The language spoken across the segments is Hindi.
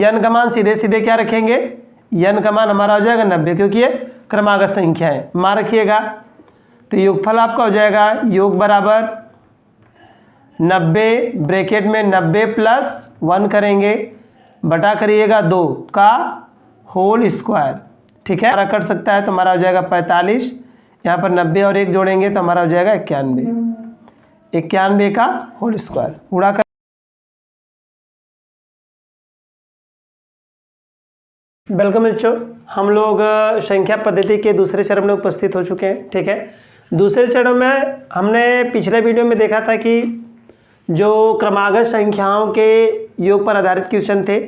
n का मान सीधे सीधे क्या रखेंगे, n का मान हमारा हो जाएगा 90, क्योंकि ये क्रमागत संख्या है। मान रखिएगा तो योगफल आपका हो जाएगा योग बराबर 90 ब्रैकेट में 90 प्लस 1 करेंगे बटा करिएगा 2 का होल स्क्वायर। ठीक है, हमारा कट सकता है तो हमारा हो जाएगा 45, यहाँ पर 90 और 1 जोड़ेंगे तो हमारा हो जाएगा 91 का होल स्क्वायर। उड़ा कर वेलकम बच्चों, हम लोग संख्या पद्धति के दूसरे चरण में उपस्थित हो चुके हैं। ठीक है, दूसरे चरण में हमने पिछले वीडियो में देखा था कि जो क्रमागत संख्याओं के योग पर आधारित क्वेश्चन थे,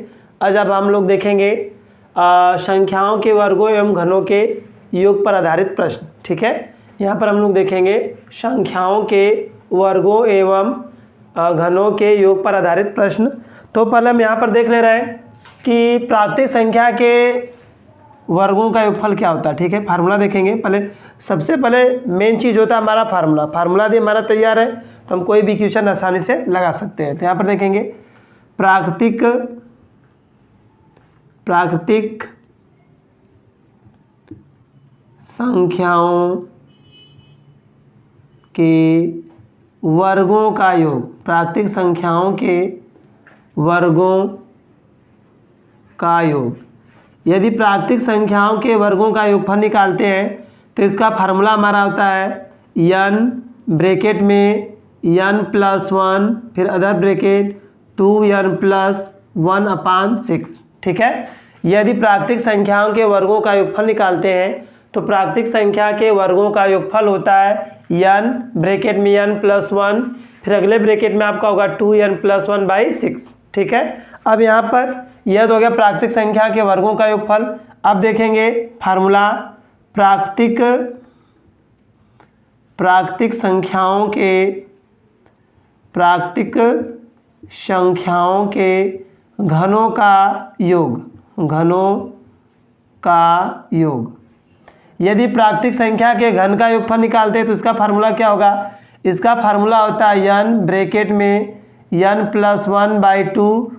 आज अब हम लोग देखेंगे संख्याओं के वर्गों एवं घनों के योग पर आधारित प्रश्न। ठीक है, यहाँ पर हम लोग देखेंगे संख्याओं के वर्गों एवं घनों के योग पर आधारित प्रश्न। तो पहले हम यहाँ पर देख ले रहे हैं कि प्राकृतिक संख्या के वर्गों का योगफल क्या होता है। ठीक है, फार्मूला देखेंगे। पहले सबसे पहले मेन चीज़ होता है हमारा फार्मूला। फार्मूला भी हमारा तैयार है तो हम कोई भी क्वेश्चन आसानी से लगा सकते हैं। तो यहाँ पर देखेंगे प्राकृतिक संख्याओं के वर्गों का योग, प्राकृतिक संख्याओं के वर्गों का योग। यदि प्राकृतिक संख्याओं के वर्गों का योगफल निकालते हैं तो इसका फार्मूला हमारा होता है n ब्रैकेट में n प्लस 1 फिर अदर ब्रैकेट 2n प्लस 1/6। ठीक है, यदि प्राकृतिक संख्याओं के वर्गों का योगफल निकालते हैं तो प्राकृतिक संख्या के वर्गों का योगफल होता है n ब्रैकेट में n प्लस 1 फिर अगले ब्रैकेट में आपका होगा 2n प्लस 1/6। ठीक है, अब यहाँ पर यह तो हो गया प्राकृतिक संख्या के वर्गों का योगफल। अब देखेंगे फार्मूला प्राकृतिक संख्याओं के घनों का योग। यदि प्राकृतिक संख्या के घन का योगफल निकालते हैं तो इसका फार्मूला क्या होगा, इसका फार्मूला होता है n ब्रैकेट में n प्लस 1/2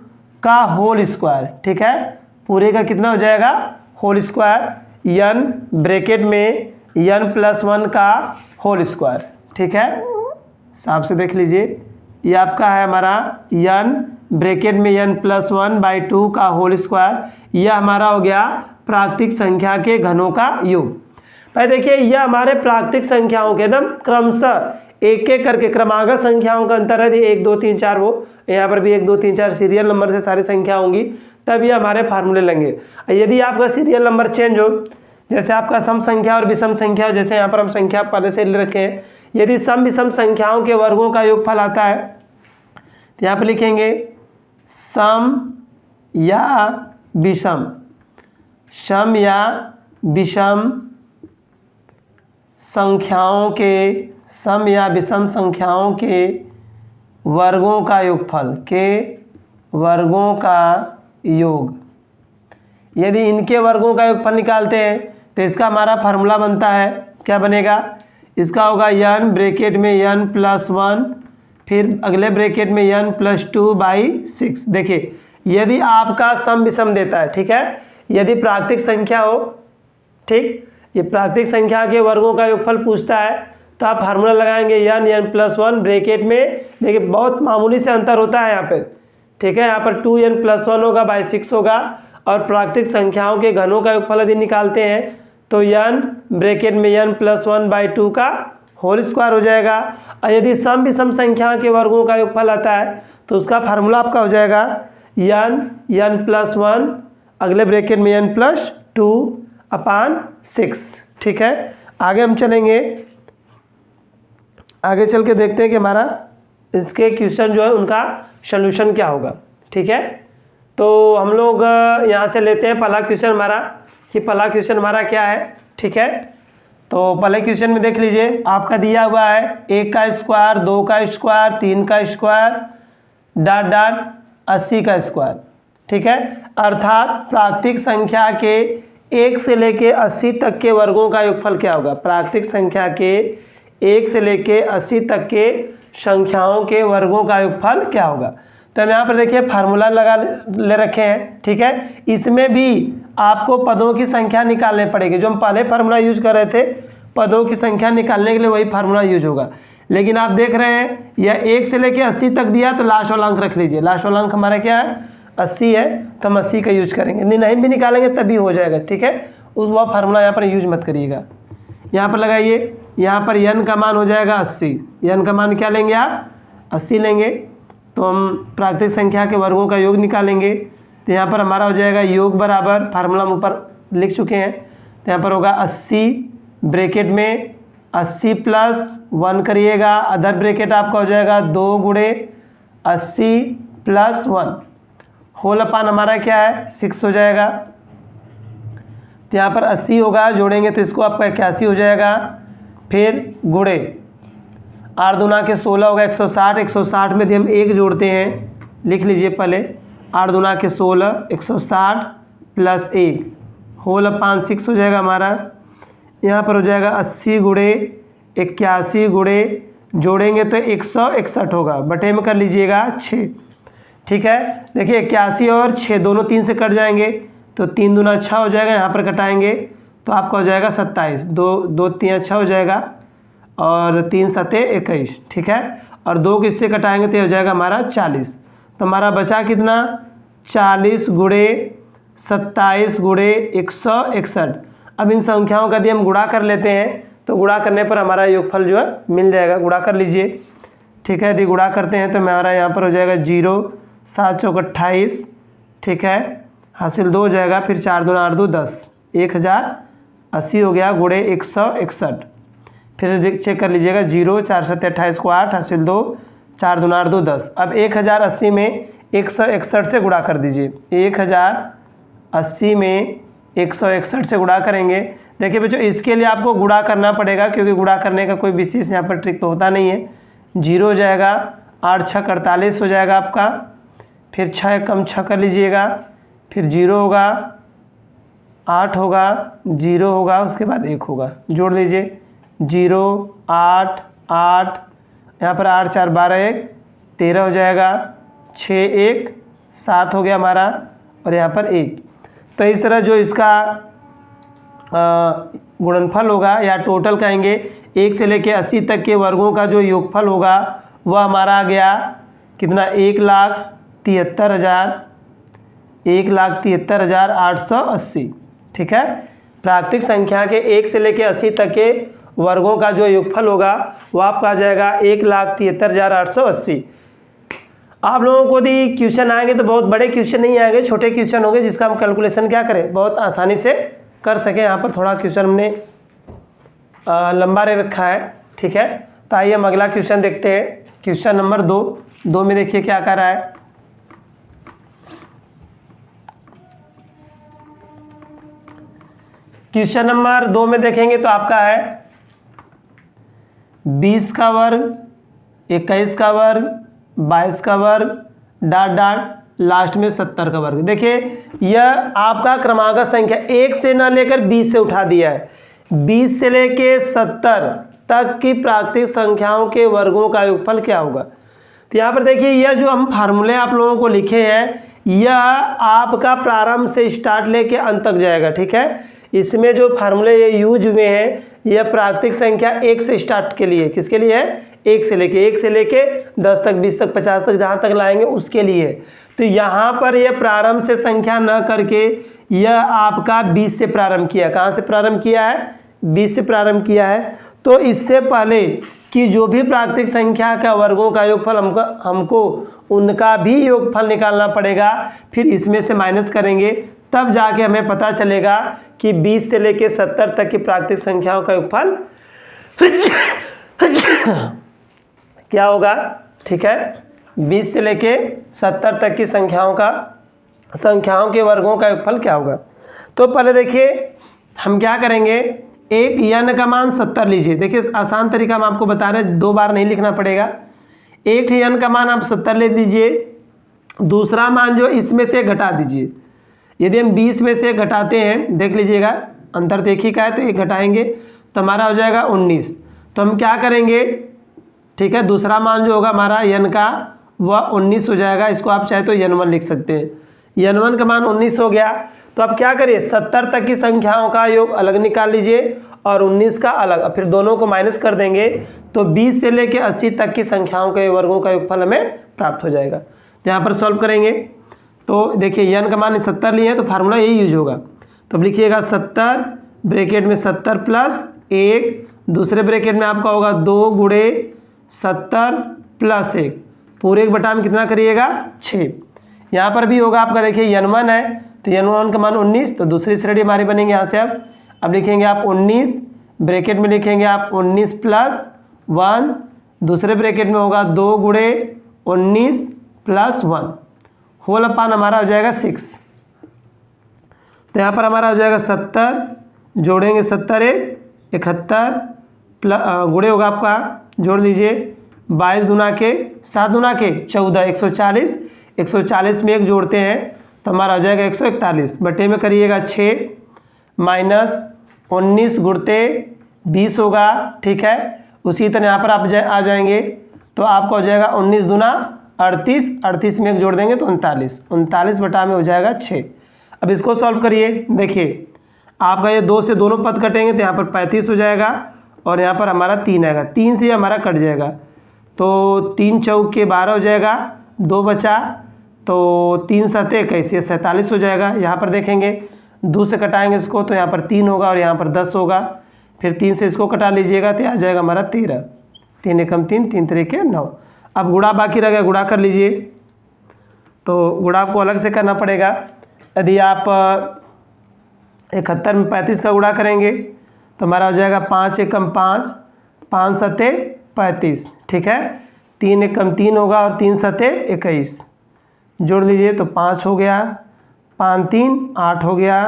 का होल स्क्वायर। ठीक है, पूरे का कितना हो जाएगा होल स्क्वायर, n ब्रैकेट में n प्लस 1 का होल स्क्वायर। ठीक है, साफ से देख लीजिए, ये आपका है हमारा n ब्रैकेट में n प्लस 1/2 का होल स्क्वायर। यह हमारा हो गया प्राकृतिक संख्या के घनों का योग। पहले देखिए, यह हमारे प्राकृतिक संख्याओं के एकदम क्रमशः एक एक करके क्रमागत संख्याओं का अंतर है। 1 2 3 4 वो यहाँ पर भी 1 2 3 4 सीरियल नंबर से सारी संख्या होंगी, तब ये हमारे फार्मूले लेंगे। यदि आपका सीरियल नंबर चेंज हो, जैसे आपका सम संख्या और विषम संख्या हो, जैसे यहाँ पर हम संख्या पहले से ले रखे हैं, यदि सम विषम संख्याओं के वर्गों का योगफल आता है तो यहाँ पर लिखेंगे सम या विषम संख्याओं के वर्गों का योग। यदि इनके वर्गों का योगफल निकालते हैं तो इसका हमारा फार्मूला बनता है, क्या बनेगा, इसका होगा n ब्रैकेट में n प्लस 1 फिर अगले ब्रैकेट में n प्लस 2/6। देखिए, यदि आपका सम विषम देता है, ठीक है, यदि प्राकृतिक संख्या हो, ठीक, ये प्राकृतिक संख्या के वर्गों का योगफल पूछता है तो आप फार्मूला लगाएंगे n प्लस 1 ब्रैकेट में। देखिए, बहुत मामूली से अंतर होता है यहाँ पे। ठीक है, यहाँ पर 2n प्लस 1 होगा /6 होगा, और प्राकृतिक संख्याओं के घनों का योगफल यदि निकालते हैं तो n ब्रैकेट में n प्लस 1/2 का होल स्क्वायर हो जाएगा। और यदि सम विषम संख्या के वर्गों का योगफल आता है तो उसका फार्मूला आपका हो जाएगा n प्लस 1 अगले ब्रैकेट में n प्लस 2/6। ठीक है, आगे हम चलेंगे, आगे चल के देखते हैं कि हमारा इसके क्वेश्चन जो है उनका सॉल्यूशन क्या होगा। ठीक है, तो हम लोग यहाँ से लेते हैं पहला क्वेश्चन हमारा, कि पहला क्वेश्चन हमारा क्या है। ठीक है, तो पहले क्वेश्चन में देख लीजिए, आपका दिया हुआ है 1 का स्क्वायर 2 का स्क्वायर 3 का स्क्वायर ... 80 का स्क्वायर। ठीक है, अर्थात प्राकृतिक संख्या के 1 से लेके 80 तक के वर्गों का योगफल क्या होगा। प्राकृतिक संख्या के 1 से लेके 80 तक के संख्याओं के वर्गों का योगफल क्या होगा। तो हम यहाँ पर देखिए फार्मूला लगा ले रखे हैं, ठीक है। इसमें भी आपको पदों की संख्या निकालनी पड़ेगी। जो हम पहले फार्मूला यूज कर रहे थे पदों की संख्या निकालने के लिए, वही फार्मूला यूज होगा। लेकिन आप देख रहे हैं यह 1 से लेकर 80 तक दिया, तो लास्ट वाला अंक रख लीजिए। लास्ट वाला अंक हमारा क्या है, 80 है, तो हम 80 का यूज करेंगे। नहीं भी निकालेंगे तभी हो जाएगा, ठीक है। उस वह फार्मूला यहाँ पर यूज मत करिएगा। यहाँ पर लगाइए, यहाँ पर n का मान हो जाएगा 80। n का मान क्या लेंगे आप, 80 लेंगे। तो हम प्राकृतिक संख्या के वर्गों का योग निकालेंगे। तो यहाँ पर हमारा हो जाएगा योग बराबर, फार्मूला हम ऊपर लिख चुके हैं। तो यहाँ पर होगा 80 ब्रैकेट में 80 प्लस 1 करिएगा, अदर ब्रैकेट आपका हो जाएगा 2 गुणे 80 प्लस 1 होल अपान हमारा क्या है 6 हो जाएगा। तो यहाँ पर 80 होगा, जोड़ेंगे तो इसको आपका 81 हो जाएगा। फिर गुणे 8 दूना के 16 होगा 160। 160 में यदि हम 1 जोड़ते हैं, लिख लीजिए पहले, 8 दूना के 16 160 प्लस 1 होल अपान 6 हो जाएगा हमारा। यहाँ पर हो जाएगा 80 गुणे 81 गुणे, जोड़ेंगे तो 161 होगा, बटे में कर लीजिएगा 6, ठीक है। देखिए 81 और 6 दोनों 3 से कट जाएंगे, तो 3 दूना 6 हो जाएगा। यहाँ पर कटाएंगे तो आपका हो जाएगा 27, 2 3 6 हो जाएगा, और 3 7 21, ठीक है। और 2 किससे कटाएंगे तो हो जाएगा हमारा 40। तो हमारा बचा कितना, 40 गुणे 27 गुणे 161। अब इन संख्याओं का यदि हम गुणा कर लेते हैं तो गुणा करने पर हमारा योगफल जो है मिल जाएगा। गुणा कर लीजिए, ठीक है। यदि गुणा करते हैं तो हमारा यहाँ पर हो जाएगा 0 7 चौक 28, ठीक है, हासिल 2 हो जाएगा। फिर 4 दूना 8 2 10, 1080 हो गया गुणे 161। फिर से चेक कर लीजिएगा, 0 4 7 28 को 8, हासिल 2, 4 दूना 8 2 10। अब 1080 में 161 से गुणा कर दीजिए। 1080 में 161 से गुणा करेंगे। देखिए बच्चों, इसके लिए आपको गुणा करना पड़ेगा, क्योंकि गुणा करने का कोई विशेष यहाँ पर ट्रिक तो होता नहीं है। 0 हो जाएगा, 8 6 48 हो जाएगा आपका। फिर 6 कम 6 कर लीजिएगा, फिर 0 होगा, 8 होगा, 0 होगा, उसके बाद 1 होगा, जोड़ लीजिए। 0 8 8, यहाँ पर 8 4 12 1 13 हो जाएगा, 6 1 7 हो गया हमारा, और यहाँ पर 1। तो इस तरह जो इसका गुणनफल होगा या टोटल कहेंगे, 1 से लेकर 80 तक के वर्गों का जो योगफल होगा वह हमारा आ गया कितना, 1,73,880, ठीक है। प्राकृतिक संख्या के 1 से लेकर 80 तक के वर्गों का जो योगफल होगा वह आपका आ जाएगा 1,73,880। आप लोगों को यदि क्वेश्चन आएंगे तो बहुत बड़े क्वेश्चन नहीं आएंगे, छोटे क्वेश्चन होंगे जिसका हम कैलकुलेशन क्या करें, बहुत आसानी से कर सकें। यहाँ पर थोड़ा क्वेश्चन हमने लंबा ले रखा है, ठीक है। तो आइए हम अगला क्वेश्चन देखते हैं। क्वेश्चन नंबर 2 में देखिए क्या कर रहा है। क्वेश्चन नंबर 2 में देखेंगे तो आपका है 20 का वर्ग, 21 का वर्ग, 22 का वर्ग, डॉट डॉट लास्ट में 70 का वर्ग। देखिए यह आपका क्रमागत संख्या 1 से न लेकर 20 से उठा दिया है। 20 से लेकर 70 तक की प्राकृतिक संख्याओं के वर्गों का योगफल क्या होगा। तो यहाँ पर देखिए यह जो हम फार्मूले आप लोगों को लिखे हैं, यह आपका प्रारंभ से स्टार्ट लेके अंत तक जाएगा, ठीक है। इसमें जो फार्मूले ये यूज हुए हैं यह प्राकृतिक संख्या 1 से स्टार्ट के लिए, किसके लिए है, 1 से लेके 10 तक 20 तक 50 तक जहाँ तक लाएंगे उसके लिए। तो यहाँ पर यह प्रारंभ से संख्या न करके यह आपका 20 से प्रारंभ किया। कहाँ से प्रारंभ किया है, 20 से प्रारंभ किया है। तो इससे पहले कि जो भी प्राकृतिक संख्या का वर्गों का योगफल हमको उनका भी योगफल निकालना पड़ेगा। फिर इसमें से माइनस करेंगे, तब जाके हमें पता चलेगा कि 20 से लेकर 70 तक की प्राकृतिक संख्याओं का योगफल क्या होगा, ठीक है। 20 से लेके 70 तक की संख्याओं के वर्गों का योगफल क्या होगा। तो पहले देखिए हम क्या करेंगे, एक n का मान 70 लीजिए। देखिए आसान तरीका हम आपको बता रहे हैं, 2 बार नहीं लिखना पड़ेगा। एक n का मान आप 70 ले लीजिए, दूसरा मान जो इसमें से घटा दीजिए। यदि हम 20 में से घटाते हैं, देख लीजिएगा अंतर तो एक ही का है, तो एक घटाएंगे तो हमारा हो जाएगा 19। तो हम क्या करेंगे, ठीक है, दूसरा मान जो होगा हमारा n का वह 19 हो जाएगा। इसको आप चाहे तो n1 लिख सकते हैं। n1 का मान 19 हो गया। तो अब क्या करिए, 70 तक की संख्याओं का योग अलग निकाल लीजिए और 19 का अलग, और फिर दोनों को माइनस कर देंगे तो 20 से लेकर 80 तक की संख्याओं के वर्गों का योगफल हमें प्राप्त हो जाएगा। तो यहाँ पर सॉल्व करेंगे तो देखिए n का मान 70 लिए हैं तो फार्मूला यही यूज होगा। तो अब लिखिएगा 70 ब्रैकेट में 70 प्लस 1, दूसरे ब्रैकेट में आपका होगा 2 गुणे 70 प्लस 1, पूरे 1 में कितना करिएगा 6। यहाँ पर भी होगा आपका, देखिए n1 है तो n1 का मान 19, तो दूसरी श्रेणी हमारी बनेंगे यहाँ से। अब लिखेंगे आप 19, ब्रैकेट में लिखेंगे आप 19 प्लस 1, दूसरे ब्रैकेट में होगा 2 गुणे 19 प्लस 1, होल अपान हमारा हो जाएगा 6। तो यहाँ पर हमारा हो जाएगा 70, जोड़ेंगे 70 71 प्लस गुणे होगा आपका, जोड़ लीजिए 22 गुना के 7 गुना के 14 140, 140 में 1 जोड़ते हैं तो हमारा हो जाएगा 141, बटे में करिएगा 6 माइनस 19 गुणते 20 होगा, ठीक है। उसी तरह यहाँ पर आप आ जाएंगे तो आपका हो जाएगा 19 दूना 38, 38 में 1 जोड़ देंगे तो 39, 39 बटा में हो जाएगा 6। अब इसको सॉल्व करिए, देखिए आपका ये 2 से दोनों पद कटेंगे तो यहाँ पर 35 हो जाएगा और यहाँ पर हमारा 3 आएगा, 3 से हमारा कट जाएगा तो 3 चौक के 12 हो जाएगा, 2 बचा तो 3 7 21, 47 हो जाएगा। यहाँ पर देखेंगे 2 से कटाएंगे इसको तो यहाँ पर 3 होगा और यहाँ पर 10 होगा, फिर 3 से इसको कटा लीजिएगा तो आ जाएगा हमारा 13, 3 एकम 3, 3 तरीके 9। अब गुणा बाकी रह गया, गुणा कर लीजिए। तो गुणा आपको अलग से करना पड़ेगा। यदि आप 71 में 35 का गुणा करेंगे तो हमारा हो जाएगा 5 एकम 5, 5 7 35, ठीक है। 3 एकम 3 होगा और 3 7 21, जोड़ लीजिए तो 5 हो गया, 5 3 8 हो गया,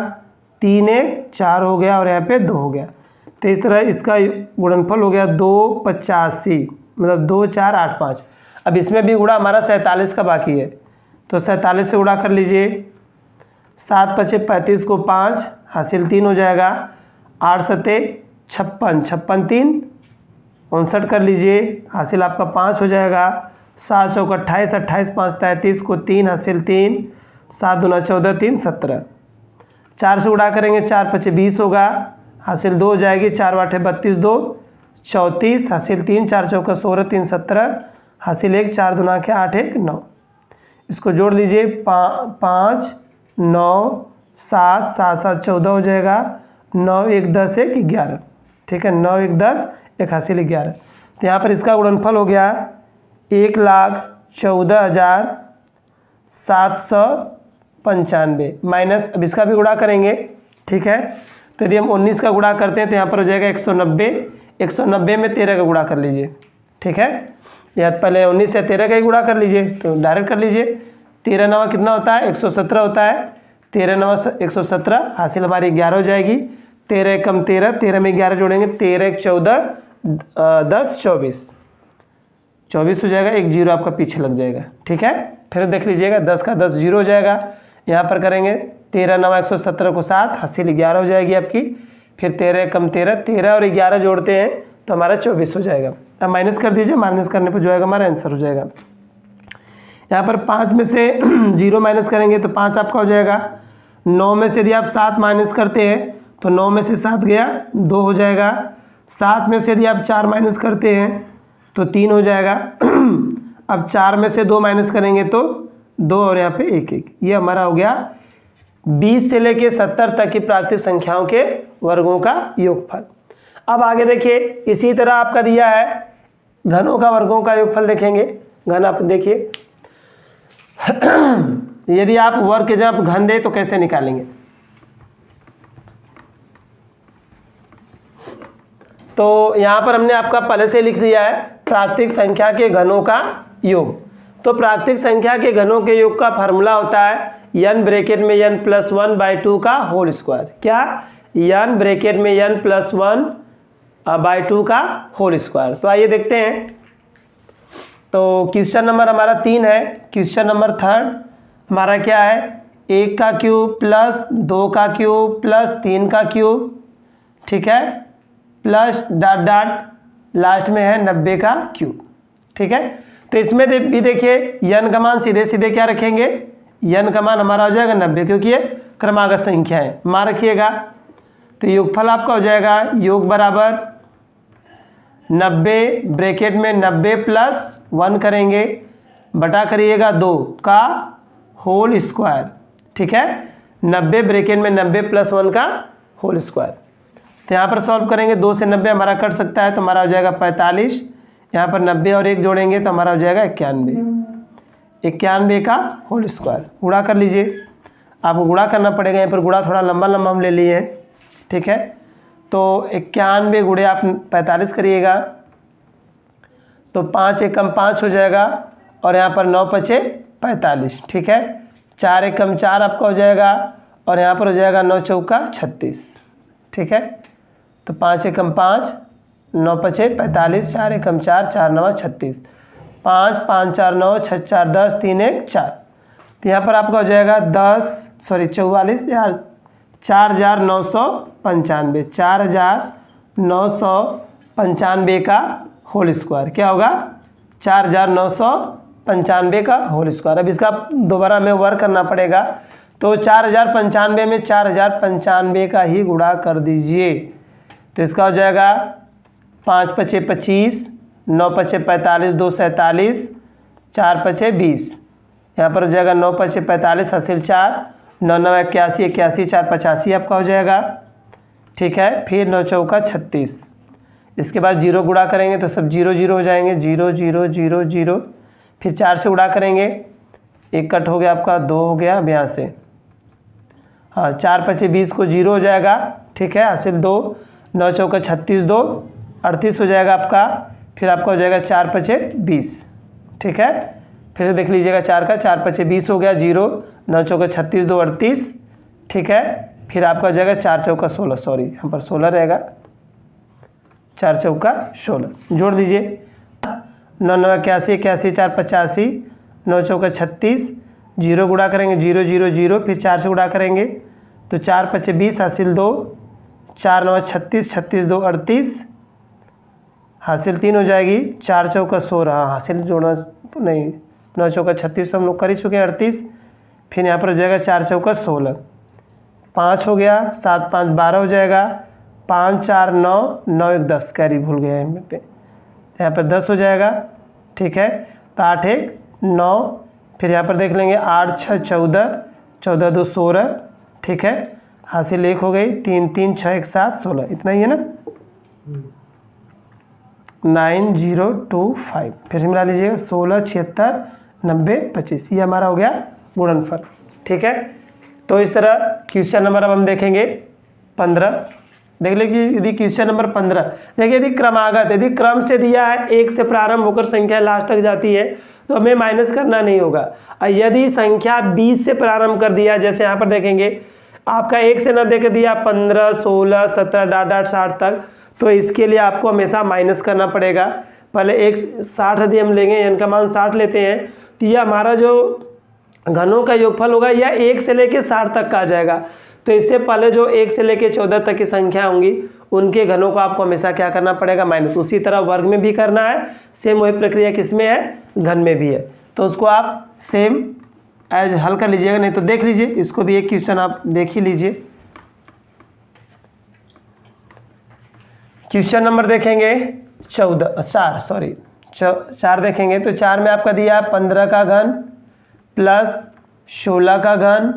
3 1 4 हो गया और यहाँ पे 2 हो गया। तो इस तरह इसका गुणनफल हो गया 285, मतलब 2 4 8 5। अब इसमें भी गुणा हमारा 47 का बाकी है तो 47 से गुणा कर लीजिए, 7 5 35 को 5 हासिल 3 हो जाएगा, 8 7 56, 56 3 59 कर लीजिए, हासिल आपका 5 हो जाएगा, 7 चौक 28, 28 5 33 को 3 हासिल 3, 7 दूना 14 3 17, 4 से गुणा करेंगे 4 5 20 होगा, हासिल 2 हो जाएगी, 4 8 32 2 34 हासिल 3, 4 चौका 16 3 17 हासिल 1, 4 दूना के 8 1 9। इसको जोड़ लीजिए 5 9 7 7 7 14 हो जाएगा, 9 1 10 1 11, ठीक है। 9 1 10 1 हासिल 11। तो यहाँ पर इसका गुणनफल हो गया 1,14,795 माइनस, अब इसका भी गुणा करेंगे, ठीक है। तो यदि हम 19 का गुणा करते हैं तो यहाँ पर हो जाएगा 190, 190 में 13 का गुणा कर लीजिए, ठीक है। या पहले 19 से 13 का ही गुणा कर लीजिए तो डायरेक्ट कर लीजिए, 13 9 कितना होता है 117 होता है, 13 9 117 हासिल हमारी 11 हो जाएगी, 13 एकम 13, 13 में 11 जोड़ेंगे, 13 1 14 10 24, 24 हो जाएगा, 1 0 आपका पीछे लग जाएगा, ठीक है। फिर देख लीजिएगा 10 का 10 0 हो जाएगा, यहाँ पर करेंगे 13 9 117 को 7 हासिल 11 हो जाएगी आपकी, फिर 13 एकम 13, 13 और 11 जोड़ते हैं तो हमारा 24 हो जाएगा। अब माइनस कर दीजिए, माइनस करने पर जो आएगा हमारा आंसर हो जाएगा। यहाँ पर 5 में से 0 माइनस करेंगे तो 5 आपका हो जाएगा, 9 में से यदि आप 7 माइनस करते हैं तो 9 में से 7 गया 2 हो जाएगा, 7 में से यदि आप 4 माइनस करते हैं तो 3 हो जाएगा। अब 4 में से 2 माइनस करेंगे तो 2 और यहाँ पे 1 1, ये हमारा हो गया 20 से लेके 70 तक की प्राकृतिक संख्याओं के वर्गों का योगफल। अब आगे देखिए, इसी तरह आपका दिया है घनों का वर्गों का योगफल देखेंगे। घन आप देखिए, यदि आप वर्ग के जब घन दे तो कैसे निकालेंगे। तो यहाँ पर हमने आपका पहले से लिख दिया है प्राकृतिक संख्या के घनों का योग। तो प्राकृतिक संख्या के घनों के योग का फार्मूला होता है n ब्रैकेट में n + 1/2 का होल स्क्वायर। क्या? n ब्रैकेट में n + 1/2 का होल स्क्वायर। तो आइए देखते हैं। तो क्वेश्चन नंबर हमारा 3 है। क्वेश्चन नंबर 3 हमारा क्या है, 1 का क्यूब प्लस 2 का क्यूब प्लस 3 का क्यूब, ठीक है, प्लस डॉट डॉट लास्ट में है 90 का क्यूब, ठीक है। तो इसमें भी देखिए यन का मान सीधे सीधे क्या रखेंगे, यन का मान हमारा हो जाएगा 90, क्योंकि ये क्रमागत संख्या है, मान रखिएगा। तो योगफल आपका हो जाएगा योग बराबर 90 ब्रैकेट में 90 प्लस 1 करेंगे बटा करिएगा 2 का होल स्क्वायर, ठीक है। 90 ब्रैकेट में 90 प्लस 1 का होल स्क्वायर। तो यहाँ पर सॉल्व करेंगे, 2 से 90 हमारा कट सकता है, तो हमारा हो जाएगा 45। यहाँ पर 90 और 1 जोड़ेंगे तो हमारा हो जाएगा 91 का होल स्क्वायर। गुणा कर लीजिए, आपको गुणा करना पड़ेगा, यहाँ पर गुणा थोड़ा लंबा लंबा हम ले लिए हैं, ठीक है। तो 91 गुणे आप 45 करिएगा तो 5 एकम 5 हो जाएगा, और यहाँ पर 9 पचे 45, ठीक है। 4 एकम 4 आपका हो जाएगा, और यहाँ पर हो जाएगा 9 चौका 36, ठीक है। तो 5 एकम 5, 9 पचे 45, 4 एकम 4, 4 9 36, 5 5 4 9, 6 4 10, 3 1 4। तो यहाँ पर आपका हो जाएगा 44 यार 4995, 4995 का होल स्क्वायर क्या होगा, 4995 का होल स्क्वायर। अब इसका दोबारा हमें वर्क करना पड़ेगा, तो 4095 में 4095 का ही गुणा कर दीजिए। तो इसका हो जाएगा 5 पचे 25, 9 पचे 45, 2 47, 4 पचे 20, यहाँ पर हो जाएगा 9 पचे 45 हासिल 4, 9 9 81, 81 4 85 आपका हो जाएगा, ठीक है। फिर 9 चौका 36, इसके बाद 0 गुणा करेंगे तो सब 0 0 हो जाएंगे, 0 0 0 0। फिर 4 से गुणा करेंगे, 1 कट हो गया आपका, 2 हो गया, अब यहाँ से हाँ 4 पचे 20 को 0 हो जाएगा, ठीक है, हासिल 2, 9 चौका 36, 2 38 हो जाएगा आपका। फिर आपका हो जाएगा 4 पचे 20, ठीक है। फिर से देख लीजिएगा 4 का 4 पचे 20 हो गया, 0 9 चौका 36, 2 38, ठीक है। फिर आपका हो जाएगा 4 चौका 16, सॉरी यहाँ पर 16 रहेगा, 4 चौका 16 जोड़ दीजिए, 9 9 81, 81 4 85, 9 चौका 36, 0 गुणा करेंगे 0 0 0, फिर 4 से गुणा करेंगे तो 4 पचे 20 हासिल 2, 4 9 36, 36 2 38, हासिल 3 हो जाएगी, 4 चौका 16, हाँ हासिल जोड़ना नहीं, 9 चौका 36 पर हम लोग कर ही चुके हैं 38। फिर यहाँ पर हो जाएगा 4 चौका 16, 5 हो गया, 7 5 12 हो जाएगा, 5 4 9, 9 1 10, कैरी भूल गए हैं पे, यहाँ पर 10 हो जाएगा, ठीक है। तो 8 1 9, फिर यहाँ पर देख लेंगे 8 6 14, 14 2 16, ठीक है, हासिल 1 हो गई, 3 3 6 1 7 16, इतना ही है ना, 9025। फिर से मिला लीजिएगा 16 76 90 25, ये हमारा हो गया गुणनफल, ठीक है। तो इस तरह क्वेश्चन नंबर अब हम देखेंगे 15। देख लीजिए यदि क्वेश्चन नंबर 15 देखिए, यदि क्रमागत, यदि क्रम से दिया है 1 से प्रारंभ होकर संख्या लास्ट तक जाती है तो हमें माइनस करना नहीं होगा। और यदि संख्या 20 से प्रारंभ कर दिया, जैसे यहाँ पर देखेंगे आपका 1 से न देकर दिया 15 16 17 डाट डाट 60 तक, तो इसके लिए आपको हमेशा माइनस करना पड़ेगा। पहले 60 यदि हम लेंगे, n का मान 60 लेते हैं, तो यह हमारा जो घनों का योगफल होगा यह 1 से लेके 60 तक का आ जाएगा। तो इससे पहले जो 1 से लेके 14 तक की संख्या होंगी उनके घनों को आपको हमेशा क्या करना पड़ेगा, माइनस। उसी तरह वर्ग में भी करना है, सेम वही प्रक्रिया किसमें है, घन में भी है। तो उसको आप सेम एज हल कर लीजिएगा, नहीं तो देख लीजिए इसको भी एक क्वेश्चन आप देख ही लीजिए। क्वेश्चन नंबर देखेंगे 4 देखेंगे। तो 4 में आपका दिया 15 का घन प्लस 16 का घन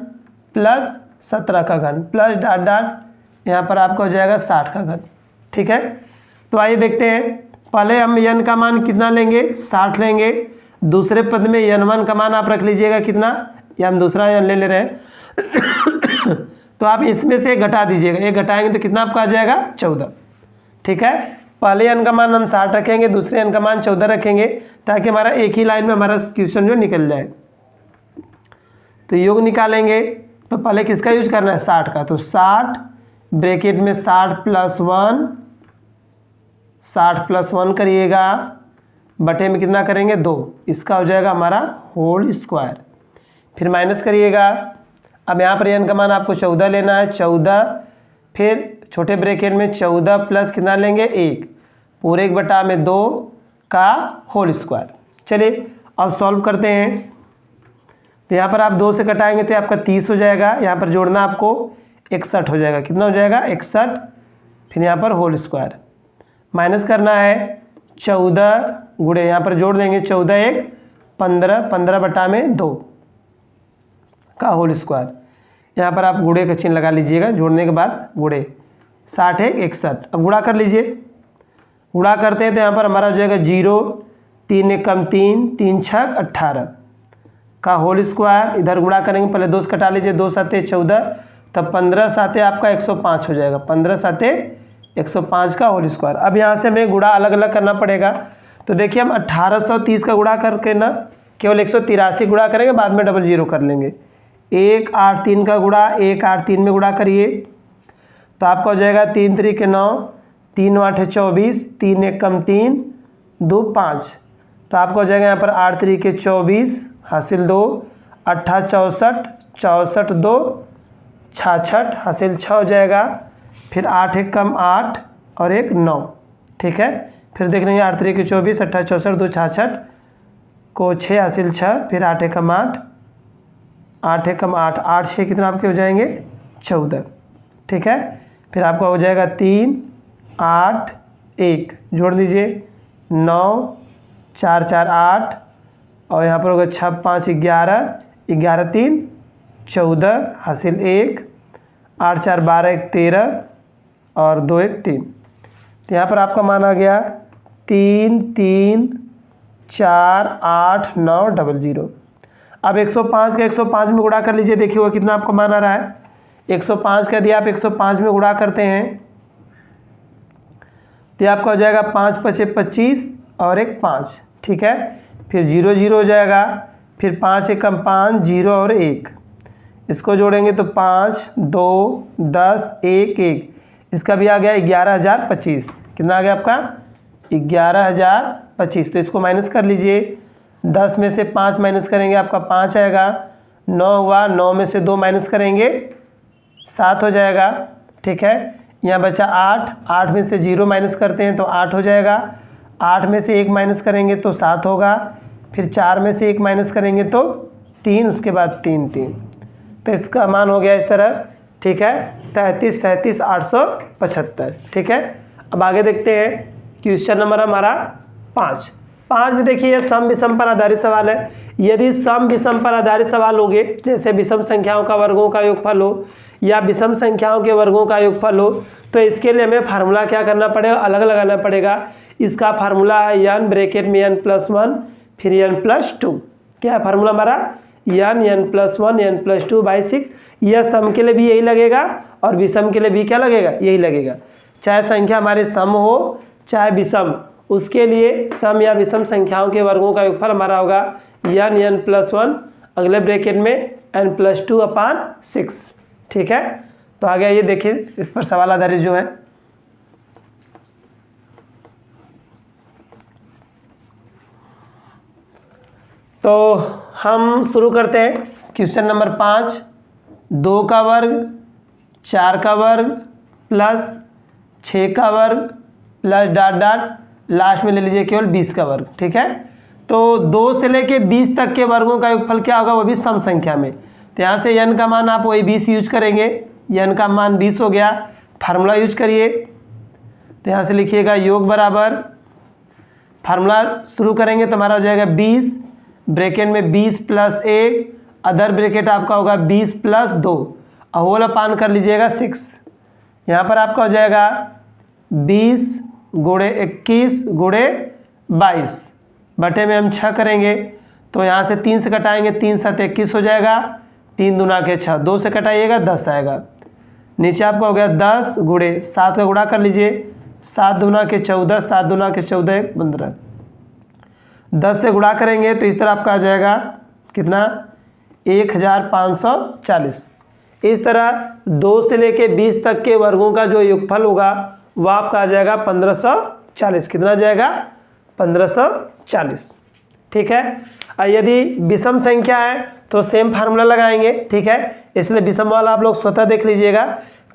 प्लस 17 का घन प्लस डाट डाट, यहाँ पर आपका हो जाएगा 60 का घन, ठीक है। तो आइए देखते हैं, पहले हम n का मान कितना लेंगे, 60 लेंगे। दूसरे पद में n1 का मान आप रख लीजिएगा कितना, या हम दूसरा n ले रहे हैं तो आप इसमें से घटा दीजिएगा, एक घटाएंगे तो कितना आपका आ जाएगा 14, ठीक है। पहले n का मान हम 60 रखेंगे, दूसरे n का मान 14 रखेंगे, ताकि हमारा एक ही लाइन में हमारा क्वेश्चन जो निकल जाए। तो योग निकालेंगे तो पहले किसका यूज करना है, 60 का। तो 60 ब्रैकेट में 60 प्लस 1 करिएगा, बटे में कितना करेंगे 2, इसका हो जाएगा हमारा होल स्क्वायर। फिर माइनस करिएगा, अब यहाँ पर n का मान आपको 14 लेना है, 14, फिर छोटे ब्रैकेट में 14 प्लस कितना लेंगे 1, पूरे 1 बटा में 2 का होल स्क्वायर, चलिए अब सॉल्व करते हैं। तो यहाँ पर आप 2 से कटाएंगे तो आपका 30 हो जाएगा, यहाँ पर जोड़ना आपको 61 हो जाएगा। कितना हो जाएगा 61, फिर यहाँ पर होल स्क्वायर माइनस करना है 14 गुणे, यहाँ पर जोड़ देंगे 14 1 15, 15 बटा में 2 का होल स्क्वायर। यहाँ पर आप गुणे का चिन्ह लगा लीजिएगा, जोड़ने के बाद गुणे 60 1 61। अब गुणा कर लीजिए, गुणा करते हैं तो यहाँ पर हमारा हो जाएगा 0, 3 1 कम 3, 3 6 18 का होल स्क्वायर। इधर गुणा करेंगे, पहले 2 से कटा लीजिए, 2 7 14, तब 15 7 आपका 105 हो जाएगा, 15 7 105 का होल स्क्वायर। अब यहाँ से हमें गुणा अलग अलग करना पड़ेगा। तो देखिए हम 1830 का गुणा करके ना केवल 183 गुणा करेंगे, बाद में डबल जीरो कर लेंगे। 1 8 3 का गुणा 1 8 3 में गुणा करिए तो आपका हो जाएगा 3 3 के 9, 3 8 24, 3 1 कम 3, 2 5। तो आपका हो जाएगा यहाँ पर 8 3 के 24 हासिल 2, 8 64, 64 2 66 हासिल 6 हो जाएगा। फिर 8 1 कम 8 और 1 9, ठीक है। फिर देख लेंगे 8 3 के 24, 8 64 2 66 को 6 हासिल 6, फिर 8 1 कम 8, 8 1 कम 8, 8 6 कितना आपके हो जाएंगे 14, ठीक है। फिर आपका हो जाएगा 3 8 1, जोड़ दीजिए 9 4 4 8 और यहाँ पर होगा 6 5 11, 11 3 14 हासिल 1, 8 4 12 1 13 और 2 1 3। तो यहाँ पर आपका मान आ गया 3 3 4 8 9 00। अब 105 का 105 में गुणा कर लीजिए, देखिए वो कितना आपका मान आ रहा है। 105 का यदि आप 105 में गुणा करते हैं तो आपका हो जाएगा 5 5 25 और 1 5, ठीक है। फिर 0 0 हो जाएगा, फिर 5 1 कम 5 0 और 1, इसको जोड़ेंगे तो 5 2 10 1 1, इसका भी आ गया 11,025। कितना आ गया आपका 11,025। तो इसको माइनस कर लीजिए, 10 में से 5 माइनस करेंगे आपका 5 आएगा, 9 हुआ, 9 में से 2 माइनस करेंगे 7 हो जाएगा, ठीक है। यहाँ बचा 8, 8 में से 0 माइनस करते हैं तो 8 हो जाएगा, 8 में से 1 माइनस करेंगे तो 7 होगा, फिर 4 में से 1 माइनस करेंगे तो 3, उसके बाद 3 3। तो इसका मान हो गया इस तरह, ठीक है 33 37 875, ठीक है। अब आगे देखते हैं क्वेश्चन नंबर हमारा 5 में देखिए सम विषम पर आधारित सवाल है। यदि सम विषम पर आधारित सवाल होंगे, जैसे विषम संख्याओं का वर्गों का योगफल हो या विषम संख्याओं के वर्गों का योगफल हो, तो इसके लिए हमें फार्मूला क्या करना पड़ेगा, अलग लगाना पड़ेगा। इसका फार्मूला है n ब्रैकेट में n+1 फिर n+2। क्या है फार्मूला हमारा n+1 n+2/6। यह सम के लिए भी यही लगेगा और विषम के लिए भी क्या लगेगा, यही लगेगा। चाहे संख्या हमारे सम हो चाहे विषम, उसके लिए सम या विषम संख्याओं के वर्गों का योगफल हमारा होगा n+1 अगले ब्रैकेट में n+2/6, ठीक है। तो आ गया, ये देखिए इस पर सवाल आधारित जो है। तो हम शुरू करते हैं क्वेश्चन नंबर 5। 2 का वर्ग 4 का वर्ग प्लस 6 का वर्ग प्लस डॉट डॉट लास्ट में ले लीजिए केवल 20 का वर्ग, ठीक है। तो 2 से लेके 20 तक के वर्गों का योगफल क्या होगा, वो भी सम संख्या में। तो यहाँ से n का मान आप वही 20 यूज करेंगे, n का मान 20 हो गया, फार्मूला यूज करिए। तो यहाँ से लिखिएगा योग बराबर, फार्मूला शुरू करेंगे तो हमारा हो जाएगा 20 ब्रैकेट में 20 + 1 अदर ब्रैकेट आपका होगा 20 + 2 होल अपान कर लीजिएगा 6। यहाँ पर आपका हो जाएगा 20 गुणे 21 गुणे 22 बटे में हम 6 करेंगे तो यहाँ से 3 से कटाएंगे, 3 7 21 हो जाएगा, 3 दूना के 6, 2 से कटाइएगा 10 आएगा। नीचे आपका हो गया 10 गुणे 7 का गुणा कर लीजिए, 7 दूना के 14, 7 दूना के 14 15, 10 से गुणा करेंगे तो इस तरह आपका आ जाएगा कितना 1540। इस तरह 2 से लेके 20 तक के वर्गों का जो योगफल होगा वह आपका आ जाएगा 1540। कितना आ जाएगा 1540, ठीक है। और यदि विषम संख्या है तो सेम फार्मूला लगाएंगे, ठीक है। इसलिए विषम वाला आप लोग स्वतः देख लीजिएगा।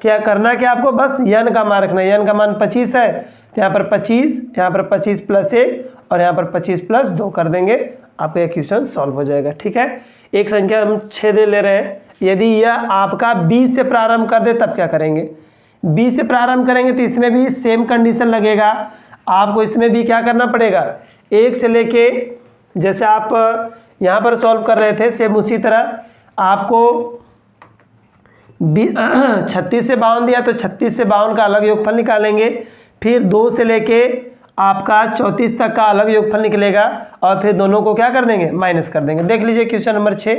क्या करना, क्या आपको बस n का मान रखना है। n का मान 25 है तो यहाँ पर 25, यहाँ पर 25 + 1 और यहाँ पर 25 प्लस 2 कर देंगे, आपका इक्वेशन सॉल्व हो जाएगा। ठीक है, एक संख्या हम 6 दे ले रहे हैं, यदि यह आपका 20 से प्रारंभ कर दे तब क्या करेंगे? 20 से प्रारंभ करेंगे तो इसमें भी सेम कंडीशन लगेगा, आपको इसमें भी क्या करना पड़ेगा, 1 से लेके, जैसे आप यहाँ पर सॉल्व कर रहे थे सेम उसी तरह आपको 36 से 52 दिया तो 36 से 52 का अलग योगफल निकालेंगे, फिर 2 से लेके आपका 34 तक का अलग योगफल निकलेगा और फिर दोनों को क्या कर देंगे, माइनस कर देंगे। देख लीजिए क्वेश्चन नंबर 6,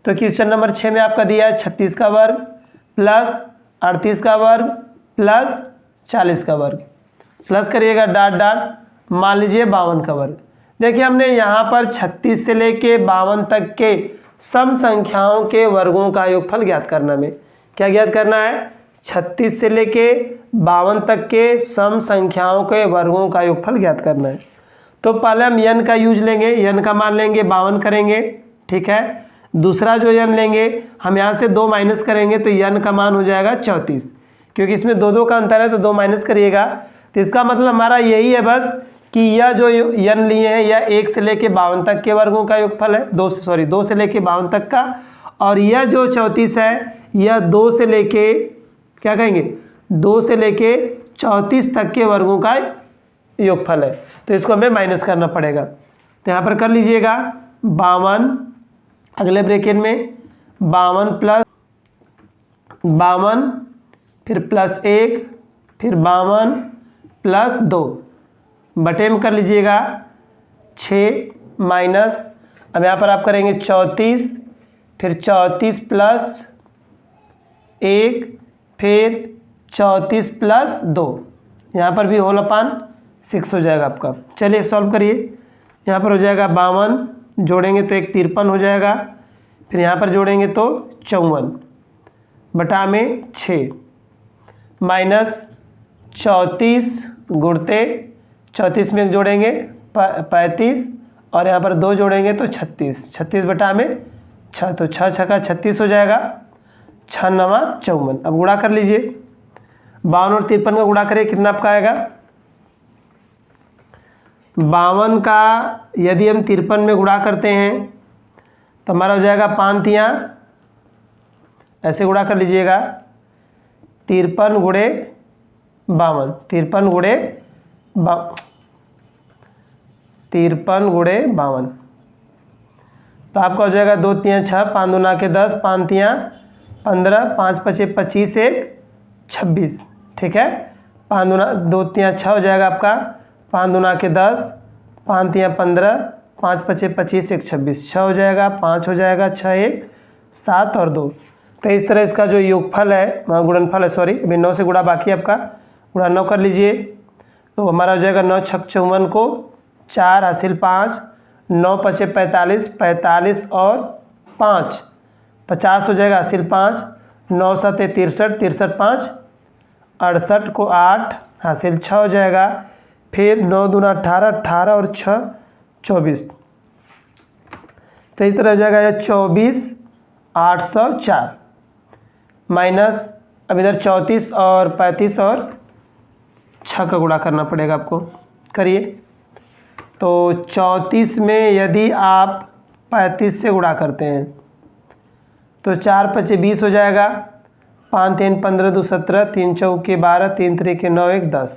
तो क्वेश्चन नंबर 6 में आपका दिया है 36 का वर्ग प्लस 38 का वर्ग प्लस 40 का वर्ग, प्लस करिएगा डॉट डॉट, मान लीजिए 52 का वर्ग। देखिए हमने यहाँ पर 36 से लेके 52 तक के सम संख्याओं के वर्गों का योगफल ज्ञात करना में, क्या ज्ञात करना है, 36 से लेके 52 तक के सम संख्याओं के वर्गों का योगफल ज्ञात करना है। तो पहले हम n का यूज लेंगे, n का मान लेंगे 52 करेंगे, ठीक है। दूसरा जो n लेंगे हम यहाँ से 2 माइनस करेंगे तो n का मान हो जाएगा 34, क्योंकि इसमें 2 का अंतर है तो 2 माइनस करिएगा। तो इसका मतलब हमारा यही है बस कि यह जो n लिए हैं यह 1 से लेके 52 तक के वर्गों का योगफल है, 2 से लेके 52 तक का, और यह जो 34 है यह 2 से लेके क्या कहेंगे, 2 से लेके 34 तक के वर्गों का योगफल है, तो इसको हमें माइनस करना पड़ेगा। तो यहाँ पर कर लीजिएगा 52, अगले ब्रैकेट में 52 प्लस 52, फिर प्लस 1, फिर 52 प्लस 2, बटे में कर लीजिएगा 6 माइनस, अब यहाँ पर आप करेंगे 34, फिर 34 प्लस 1, फिर 34 प्लस 2, यहाँ पर भी होल अपान 6 हो जाएगा आपका। चलिए सॉल्व करिए, यहाँ पर हो जाएगा 52, जोड़ेंगे तो 1 53 हो जाएगा, फिर यहाँ पर जोड़ेंगे तो 54 बटा में 6 माइनस 34 गुणते 34 में जोड़ेंगे 35 और यहाँ पर 2 जोड़ेंगे तो 36 बटा में 6, तो 6 छक्का 36 हो जाएगा, 6 नवा 54। अब गुणा कर लीजिए, 52 और 53 का गुणा करिए, कितना आपका आएगा, 52 का यदि हम 53 में गुणा करते हैं तो हमारा हो जाएगा 5 तियाँ, ऐसे गुणा कर लीजिएगा 53 गुणे 52, 53 गुणे 52, तो आपका हो जाएगा 2 तियाँ 6, 5 दूना के 10, 5 तियाँ 15, 5 पचे 25, 1 26, ठीक है। 5 दूना 2 तियाँ 6 हो जाएगा आपका, 5 दूना के 10, 5 तियाँ 15, 5 पचे 25, 1 26, 6 हो जाएगा, 5 हो जाएगा, 6 1 7 और 2। तो इस तरह इसका जो योगफल है, गुणनफल है, सॉरी अभी 9 से गुणा बाकी है आपका, गुणा 9 कर लीजिए, तो हमारा हो जाएगा 9 छक 54 को 4 हासिल 5, 9 पचे 45, 45 और 5 50 हो जाएगा, हासिल 5, 9 सते 63, 63 5 68 को 8 हासिल 6 हो जाएगा, फिर 9 दूना 18, 18 और 6 24, तो इस तरह हो जाएगा यह 24 804 माइनस, अब इधर 34 और 35 और 6 का गुणा करना पड़ेगा आपको, करिए। तो 34 में यदि आप 35 से गुणा करते हैं तो 4 पचे 20 हो जाएगा, 5 3 15 2 17, 3 चौके 12, 3 त्रिके 9 1 10,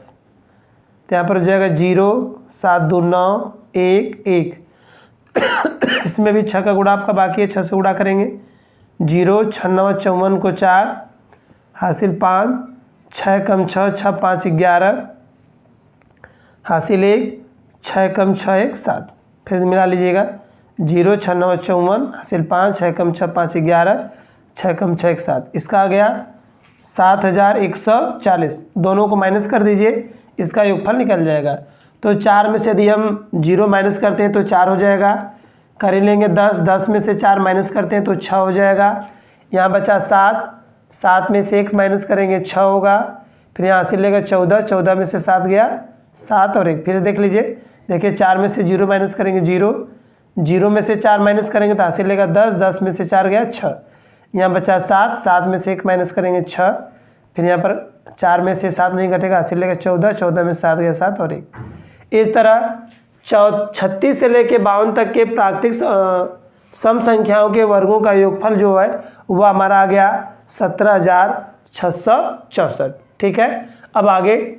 तो यहाँ पर हो जाएगा 0 7 2 9 1 1 इसमें भी 6 का गुणा आपका बाकी है, 6 से गुणा करेंगे, 0 6 9 54 को 4 हासिल 5, 6 कम 6 6 5 11 हासिल 1, 6 कम 6 1 7, फिर मिला लीजिएगा, 0 6 9 54 हासिल 5, 6 कम 6 5 11, 6 कम 6 1 7, इसका आ गया 7140, दोनों को माइनस कर दीजिए, इसका योगफल निकल जाएगा। तो 4 में से यदि हम 0 माइनस करते हैं तो 4 हो जाएगा, कर लेंगे 10, 10 में से 4 माइनस करते हैं तो 6 हो जाएगा, यहाँ बचा 7, 7 में से 1 माइनस करेंगे 6 होगा, फिर यहाँ हासिल लेगा 14, 14 में से 7 गया 7 और 1, फिर देख लीजिए, देखिए 4 में से 0 माइनस करेंगे 0, 0 में से 4 माइनस करेंगे तो हासिल लेगा 10, 10 में से 4 गया 6, यहाँ बचा 7, 7 में से 1 माइनस करेंगे 6, फिर यहाँ पर 4 में से 7 नहीं घटेगा, हासिल लेगा 14, 14 में से 7 गया 7 और 1। इस तरह 36 से लेके 52 तक के प्राकृतिक सम संख्याओं के वर्गों का योगफल जो है वो हमारा आ गया 17,664। ठीक है, अब आगे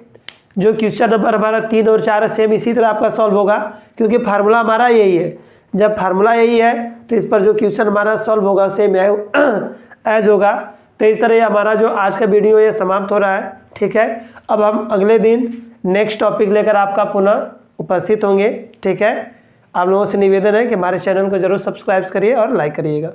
जो क्वेश्चन नंबर हमारा 3 और 4 है सेम इसी तरह आपका सॉल्व होगा, क्योंकि फार्मूला हमारा यही है। जब फार्मूला यही है तो इस पर जो क्वेश्चन हमारा सॉल्व होगा सेम एज होगा। तो इस तरह हमारा जो आज का वीडियो ये समाप्त हो रहा है। ठीक है, अब हम अगले दिन नेक्स्ट टॉपिक लेकर आपका पुनः उपस्थित होंगे। ठीक है, आप लोगों से निवेदन है कि हमारे चैनल को जरूर सब्सक्राइब करिए और लाइक करिएगा।